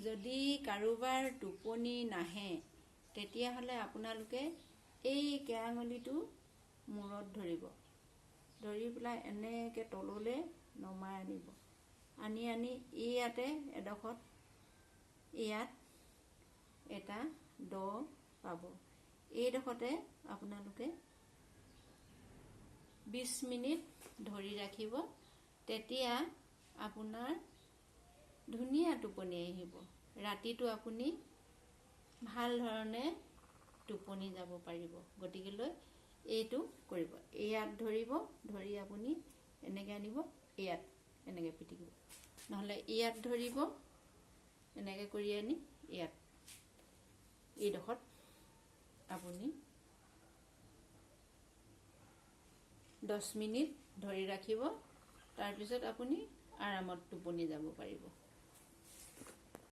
যদি কাৰোবাৰ টোপনি নাহে তেতিয়াহ'লে আপোনালোকে এই কেৰাঙলিটো মূৰত ধৰিব, ধৰি পেলাই এনেকৈ তললৈ নমাই আনিব, আনি ইয়াতে এডোখৰত ইয়াত এটা দ পাব। এইডোখৰতে আপোনালোকে 20 মিনিট ধৰি ৰাখিব। তেতিয়া আপোনাৰ ধুনীয়া টোপনি আহিব। ৰাতিটো আপুনি ভাল ধৰণে টোপনি যাব পাৰিব। গতিকেলৈ এইটো কৰিব। ইয়াত ধৰিব, ধৰি আপুনি এনেকৈ আনিব, ইয়াত এনেকৈ পিটিকিব, নহ'লে ইয়াত ধৰিব, এনেকৈ কৰি আনি ইয়াত এইডোখৰত আপুনি 10 মিনিট ধৰি ৰাখিব। তাৰপিছত আপুনি আৰামত টোপনি যাব পাৰিব।